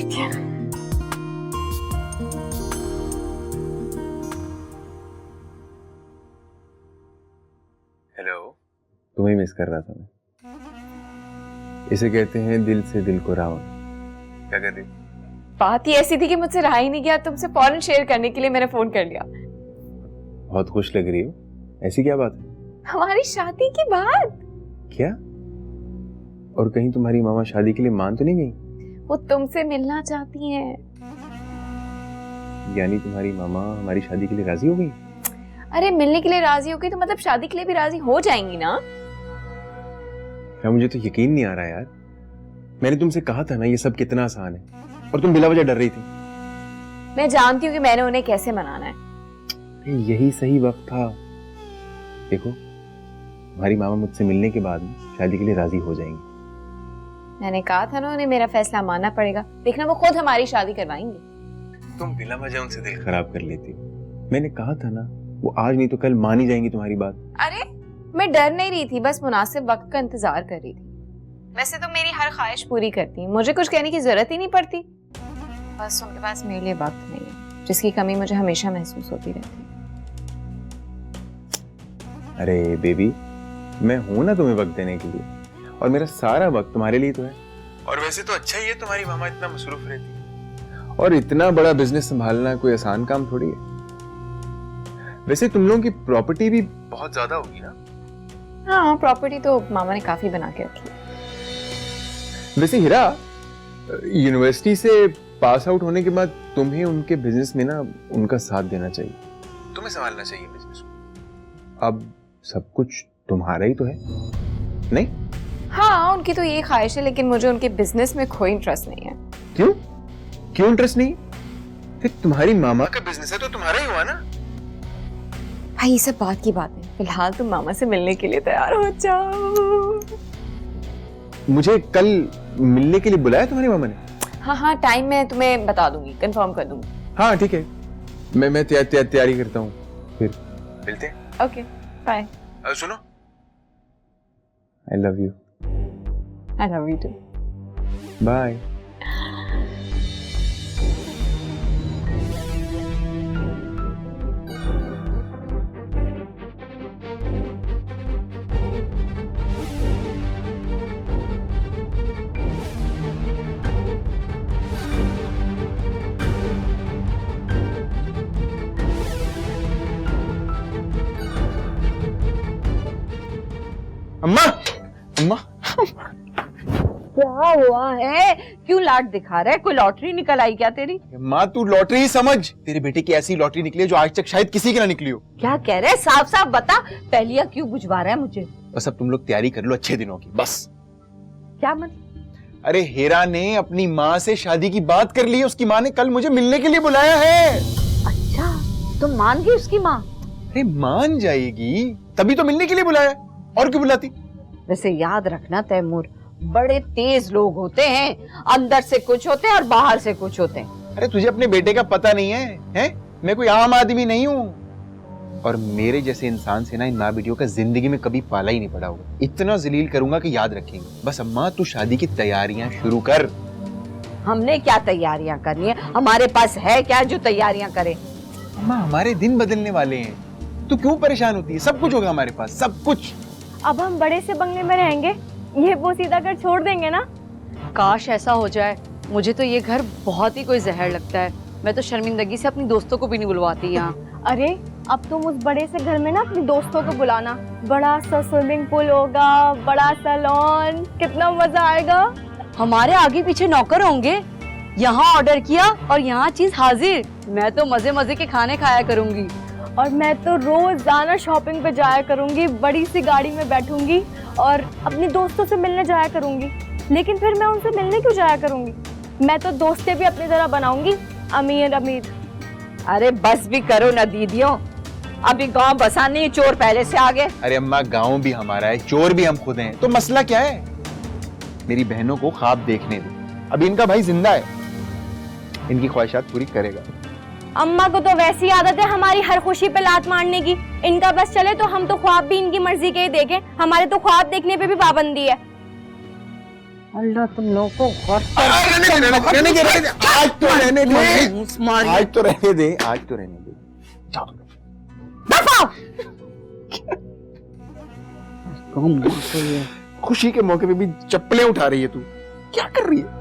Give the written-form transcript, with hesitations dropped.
करती हूँ। हेलो, तुम्हें मिस कर रहा था मैं। इसे कहते हैं दिल से दिल को रावण। क्या कर रही? बात ही ऐसी थी कि मुझसे रहा ही नहीं गया, तुमसे फौरन शेयर करने के लिए मैंने फोन कर लिया। बहुत खुश लग रही हो, ऐसी क्या बात है? हमारी शादी की बात। क्या? और कहीं तुम्हारी मामा शादी के लिए मान तो नहीं गई? वो तुमसे मिलना चाहती हैं। यानी तुम्हारी मामा हमारी शादी के लिए राजी हो गई? अरे मिलने के लिए राजी हो गई तो मतलब शादी के लिए भी राजी हो जाएंगी ना? यार मुझे तो यकीन नहीं आ रहा यार। मैंने तुमसे कहा था ना ये सब कितना आसान है, और तुम बिला वजह डर रही थी। मैं जानती हूँ कि मैंने उन्हें कैसे मनाना है। यही सही वक्त था। देखो, तुम्हारी मामा मुझसे मिलने के बाद शादी के लिए राजी हो जाएंगी। मैंने कहा था ना उन्हें मेरा फैसला मानना पड़ेगा। देखना वो खुद हमारी शादी करवाएंगे। तुम बिला वजह उनसे दिल खराब कर लेती। मैंने कहा था ना वो आज नहीं तो कल मान ही जाएंगी तुम्हारी बात। अरे मैं डर नहीं रही थी, बस मुनासिब वक्त का इंतजार कर रही थी। वैसे तो मेरी हर ख्वाहिश पूरी करती, मुझे कुछ कहने की जरूरत ही नहीं पड़ती। बस उनके पास मेरे लिए वक्त नहीं है, जिसकी कमी मुझे हमेशा महसूस होती रहती है। अरे बेबी, मैं हूं ना तुम्हें वक्त देने के लिए, और मेरा सारा वक्त तुम्हारे लिए तो है। और वैसे तो अच्छा ही है तुम्हारी मामा इतना मसरूफ रहती है, और इतना बड़ा बिजनेस संभालना कोई आसान काम थोड़ी है। वैसे तुम लोगों की प्रॉपर्टी भी बहुत ज्यादा होगी ना? हाँ, प्रॉपर्टी तो मामा ने काफी बना के रखी है। वैसे हीरा, यूनिवर्सिटी से पास आउट होने के बाद तुम्हें उनके बिजनेस में ना उनका साथ देना चाहिए। तुम्हें संभालना चाहिए बिजनेस को। अब सब कुछ तुम्हारा ही तो है, नहीं? हाँ, उनकी तो ये ख्वाहिश है, लेकिन मुझे उनके बिजनेस में कोई इंटरेस्ट नहीं है। क्यों? क्यों इंटरेस्ट नहीं? फिर तुम्हारी मामा का बिजनेस है तो तुम्हारा ही हुआ ना? भाई ये सब बात की बात है। फिलहाल तुम मामा से मिलने के लिए तैयार हो जाओ। मुझे कल मिलने के लिए बुलाया तुम्हारी मामा ने? हाँ, टाइम मैं तुम्हें बता दूंगी, कंफर्म कर दूंगी। हाँ ठीक है, मैं तैयारी करता हूँ, फिर मिलते हैं। Okay, bye. सुनो, I love you. I love you too. Bye. अम्मा, अम्मा, क्या हुआ है? क्यों लाड दिखा रहा है? कोई लॉटरी निकल आई क्या तेरी? माँ तू लॉटरी ही समझ। तेरे बेटे की ऐसी लॉटरी निकली है जो आज तक शायद किसी की ना निकली हो। क्या कह रहे? साफ साफ बता। पहलिया क्यों बुझवा रहा है मुझे? बस अब तुम लोग तैयारी कर लो अच्छे दिनों की, बस। क्या मतलब? अरे हीरा ने अपनी माँ से शादी की बात कर ली है। उसकी माँ ने कल मुझे मिलने के लिए बुलाया है। अच्छा, तो मान गई उसकी माँ? अरे मान जाएगी तभी तो मिलने के लिए बुलाया, और क्यों बुलाती? वैसे याद रखना तैमूर, बड़े तेज लोग होते हैं, अंदर से कुछ होते हैं और बाहर से कुछ होते हैं। अरे तुझे अपने बेटे का पता नहीं है, हैं? मैं कोई आम आदमी नहीं हूँ, और मेरे जैसे इंसान से ना इन माँ बेटियों का जिंदगी में कभी पाला ही नहीं पड़ा होगा। इतना जलील करूंगा कि याद रखेंगे। बस अम्मा तू शादी की तैयारियां शुरू कर। हमने क्या तैयारियां करनी है? हमारे पास है क्या जो तैयारियां करें? अम्मा हमारे दिन बदलने वाले हैं, तू क्यों परेशान होती है? सब कुछ होगा हमारे पास, सब कुछ। अब हम बड़े से बंगले में रहेंगे, ये बोसीदा घर छोड़ देंगे ना? काश ऐसा हो जाए। मुझे तो ये घर बहुत ही कोई जहर लगता है। मैं तो शर्मिंदगी से अपनी दोस्तों को भी नहीं बुलवाती यहाँ। अरे अब तुम उस बड़े से घर में ना अपनी दोस्तों को बुलाना। बड़ा सा स्विमिंग पूल होगा, बड़ा सा लॉन, कितना मजा आएगा। हमारे आगे पीछे नौकर होंगे। यहाँ ऑर्डर किया और यहाँ चीज हाजिर। मैं तो मजे मजे के खाने खाया करूंगी। और मैं तो रोजाना शॉपिंग पे जाया करूंगी, बड़ी सी गाड़ी में बैठूंगी और अपनी दोस्तों से मिलने जाया करूंगी। लेकिन फिर मैं उनसे मिलने क्यों जाया करूंगी? मैं तो दोस्तें भी अपनी तरह बनाऊंगी, अमीर अमीर। अरे बस भी करो ना दीदियों, अभी गांव बसा नहीं, चोर पहले से आ गए। अरे अम्मा गांव भी हमारा है, चोर भी हम खुद हैं, तो मसला क्या है? मेरी बहनों को ख्वाब देखने दो। अभी इनका भाई जिंदा है, इनकी ख्वाहिशात पूरी करेगा। अम्मा को तो वैसी आदत है हमारी हर खुशी पे लात मारने की। इनका बस चले तो हम तो ख्वाब भी इनकी मर्जी के ही देखें। हमारे तो ख्वाब देखने पे भी पाबंदी है। अल्लाह तुम लोगों को गौर रहने दे, आज तो रहने दे, आज तो रहने दे, आज तो रहने दे। खुशी के मौके पे भी चप्पलें उठा रही है तू, क्या कर रही है?